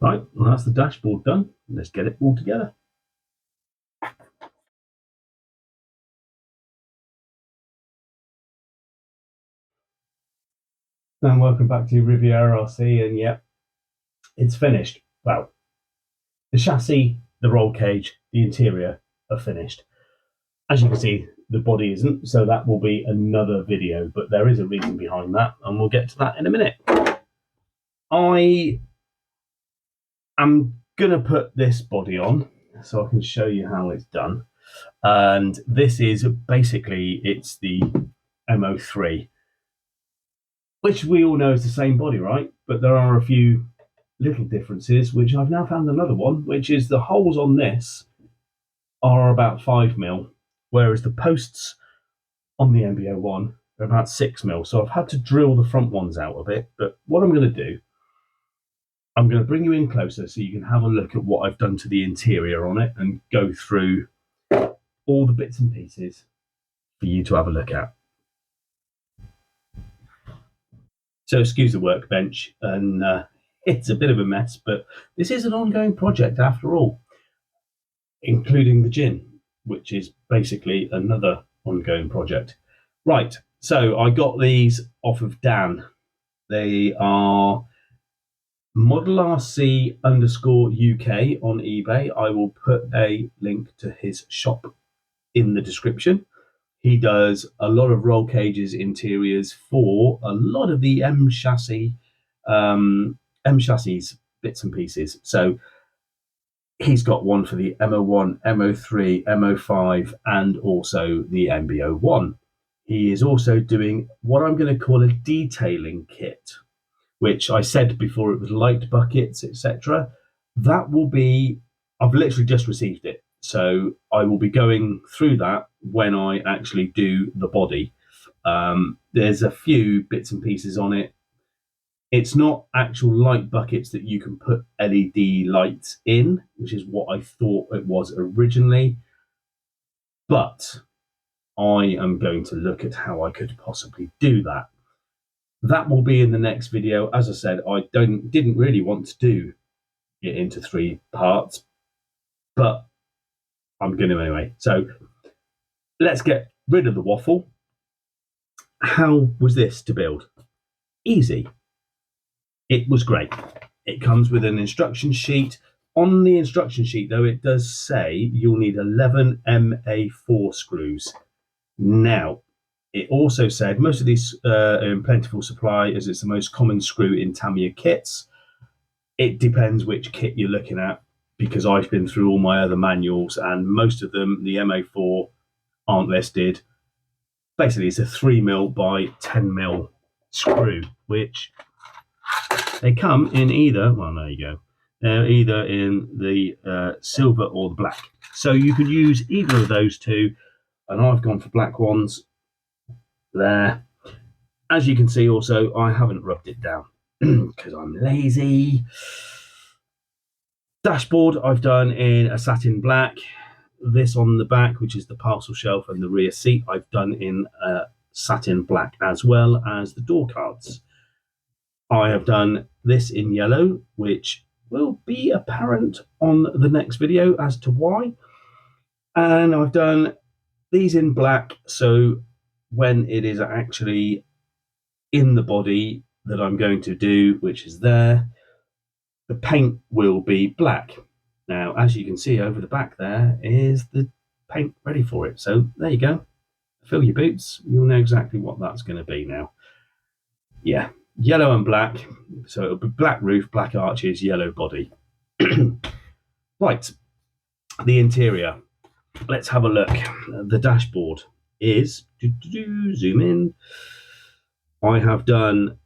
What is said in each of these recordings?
Right, well, that's the dashboard done. Let's get it all together. And welcome back to Riviera RC, and yeah, it's finished. Well, the chassis, the roll cage, the interior are finished. As you can see, the body isn't, so that will be another video, but there is a reason behind that, and we'll get to that in a minute. I am going to put this body on so I can show you how it's done. And this is basically, it's the MO3, which we all know is the same body, right? But there are a few little differences, which I've now found another one, which is the holes on this are about 5mm, whereas the posts on the MB01 are about 6mm. So I've had to drill the front ones out a bit. But what I'm going to do, I'm going to bring you in closer so you can have a look at what I've done to the interior on it and go through all the bits and pieces for you to have a look at. So excuse the workbench, and it's a bit of a mess, but this is an ongoing project after all, including the gin, which is basically another ongoing project. Right, so I got these off of Dan. They are Model RC _UK on eBay. I will put a link to his shop in the description. He does a lot of roll cages, interiors for a lot of the M chassis bits and pieces. So he's got one for the MO1, MO3, MO5, and also the MB01. He is also doing what I'm going to call a detailing kit, which I said before it was light buckets, etc. That will be, I've literally just received it. So I will be going through that when I actually do the body. There's a few bits and pieces on it. It's not actual light buckets that you can put LED lights in, which is what I thought it was originally. But I am going to look at how I could possibly do that. That will be in the next video. As I said, I didn't really want to do it into 3 parts, but I'm going to anyway. So let's get rid of the waffle. How was this to build? Easy. It was great. It comes with an instruction sheet. On the instruction sheet, though, it does say you'll need 11 MA4 screws. Now, it also said most of these are in plentiful supply as it's the most common screw in Tamiya kits. It depends which kit you're looking at, because I've been through all my other manuals and most of them, the MA4, aren't listed. Basically, it's a 3mm by 10mm screw, which they come in either, well, there you go, either in the silver or the black. So you could use either of those two, and I've gone for black ones there. As you can see also, I haven't rubbed it down because I'm lazy. Dashboard I've done in a satin black. This on the back, which is the parcel shelf, and the rear seat, I've done in satin black, as well as the door cards. I have done this in yellow, which will be apparent on the next video as to why. And I've done these in black, so when it is actually in the body that I'm going to do, which is there, the paint will be black. Now, as you can see over the back there is the paint ready for it. So there you go. Fill your boots. You'll know exactly what that's going to be now. Yeah, yellow and black. So it'll be black roof, black arches, yellow body. Right, the interior. Let's have a look. The dashboard is, zoom in. I have done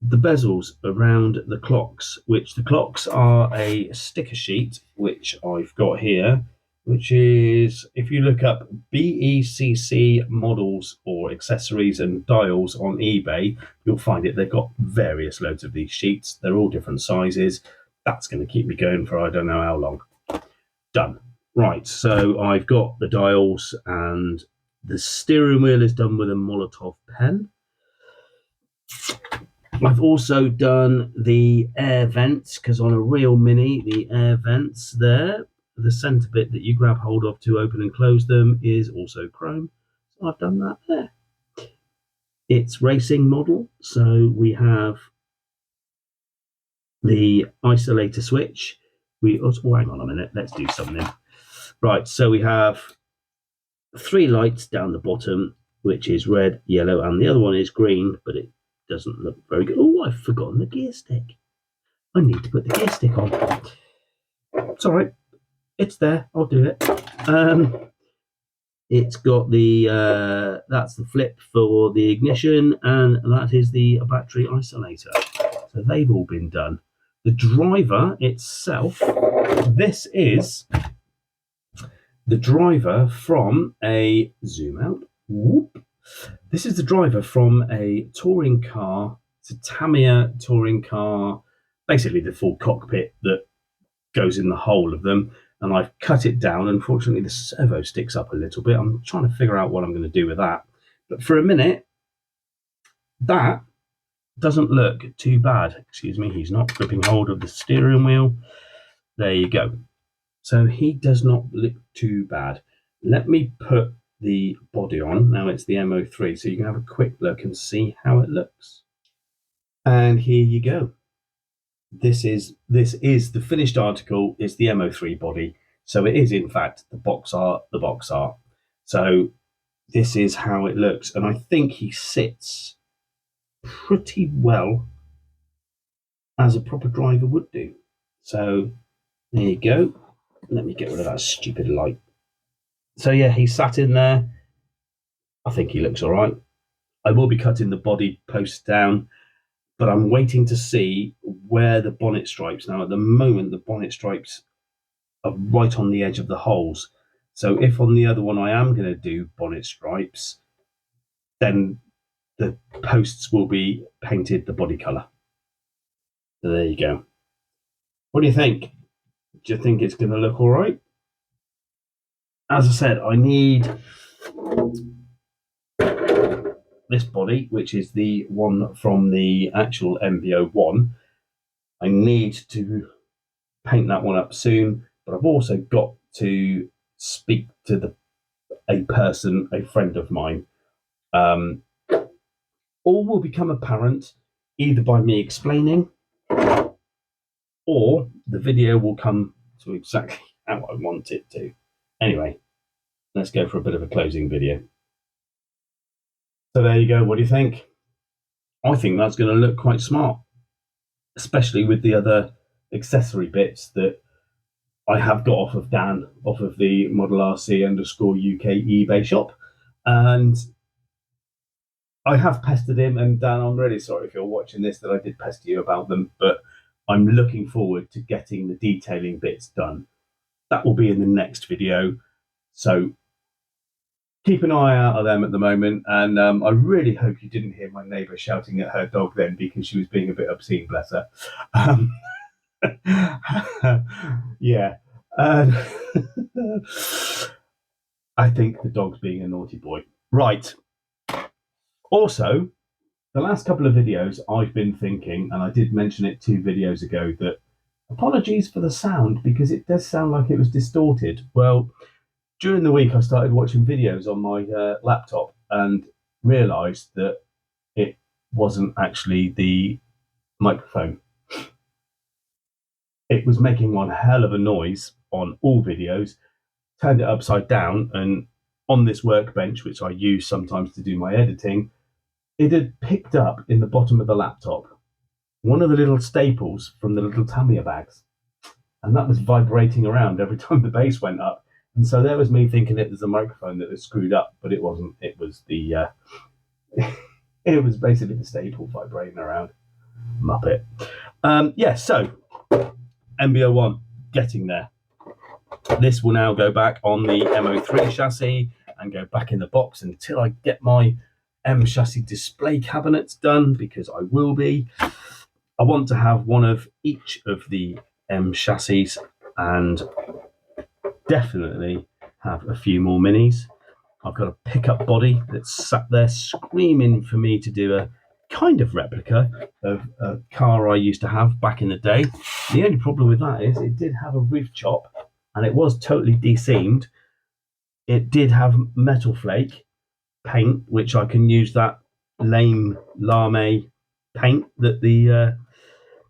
the bezels around the clocks, which the clocks are a sticker sheet, which I've got here, which is, if you look up BECC models or accessories and dials on eBay, you'll find it. They've got various loads of these sheets. They're all different sizes. That's going to keep me going for I don't know how long. Done. Right, so I've got the dials, and the steering wheel is done with a Molotov pen. I've also done the air vents, because on a real Mini, the air vents there, the centre bit that you grab hold of to open and close them is also chrome. So I've done that there. It's racing model, so we have the isolator switch. Hang on a minute, let's do something. Right, so we have 3 lights down the bottom, which is red, yellow, and the other one is green, but it doesn't look very good. Oh, I've forgotten the gear stick. I need to put the gear stick on. It's all right. It's there. I'll do it. It's got the that's the flip for the ignition, and that is the battery isolator. So they've all been done. The driver itself, this is the driver from a zoom out. Whoop. This is the driver from a touring car. It's a Tamiya touring car, basically the full cockpit that goes in the whole of them. And I've cut it down. Unfortunately, the servo sticks up a little bit. I'm trying to figure out what I'm going to do with that. But for a minute, that doesn't look too bad. Excuse me, he's not gripping hold of the steering wheel. There you go. So he does not look too bad. Let me put the body on. Now it's the MO3, so you can have a quick look and see how it looks. And here you go. This is the finished article. It's the MO3 body. So it is, in fact, the box art. So this is how it looks. And I think he sits pretty well as a proper driver would do. So there you go. Let me get rid of that stupid light. So yeah, he sat in there. I think he looks all right. I will be cutting the body post down, but I'm waiting to see where the bonnet stripes. Now, at the moment, the bonnet stripes are right on the edge of the holes. So if on the other one I am going to do bonnet stripes, then the posts will be painted the body colour. So there you go. What do you think? Do you think it's going to look all right? As I said, I need this body, which is the one from the actual MB01. I need to paint that one up soon, but I've also got to speak to a friend of mine. All will become apparent either by me explaining, or the video will come to exactly how I want it to. Anyway, let's go for a bit of a closing video. So there you go. What do you think? I think that's going to look quite smart, especially with the other accessory bits that I have got off of Dan, off of the Model RC_UK eBay shop. And I have pestered him, and Dan, I'm really sorry if you're watching this that I did pester you about them, but I'm looking forward to getting the detailing bits done. That will be in the next video. So keep an eye out of them at the moment. And I really hope you didn't hear my neighbour shouting at her dog then, because she was being a bit obscene, bless her. Yeah. I think the dog's being a naughty boy. Right. Also, the last couple of videos I've been thinking, and I did mention it 2 videos ago, that apologies for the sound, because it does sound like it was distorted. Well, during the week I started watching videos on my laptop and realised that it wasn't actually the microphone. It was making one hell of a noise on all videos. Turned it upside down, and on this workbench, which I use sometimes to do my editing, it had picked up in the bottom of the laptop one of the little staples from the little Tamiya bags, and that was vibrating around every time the bass went up. And so there was me thinking it was the microphone that was screwed up, but it wasn't. It was the it was basically the staple vibrating around. Muppet. Yeah, so MB01, getting there. This will now go back on the MO3 chassis and go back in the box until I get my M chassis display cabinets done, because I will be. I want to have one of each of the M chassis, and definitely have a few more minis. I've got a pickup body that's sat there screaming for me to do a kind of replica of a car I used to have back in the day. The only problem with that is it did have a roof chop and it was totally deseamed. It did have metal flake paint, which I can use that lame lame paint that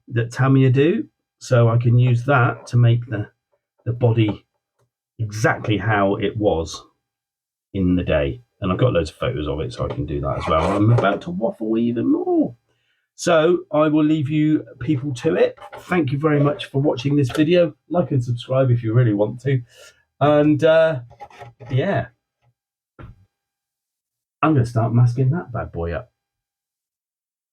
that Tamiya do. So I can use that to make the body exactly how it was in the day. And I've got loads of photos of it, so I can do that as well. I'm about to waffle even more. So I will leave you people to it. Thank you very much for watching this video. Like and subscribe if you really want to. And yeah, I'm going to start masking that bad boy up,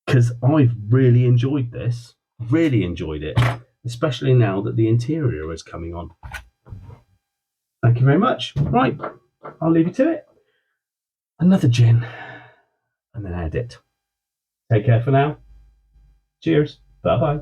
because I've really enjoyed this. Really enjoyed it, especially now that the interior is coming on. Thank you very much. Right, I'll leave you to it. Another gin and then edit. Take care for now. Cheers. Bye-bye.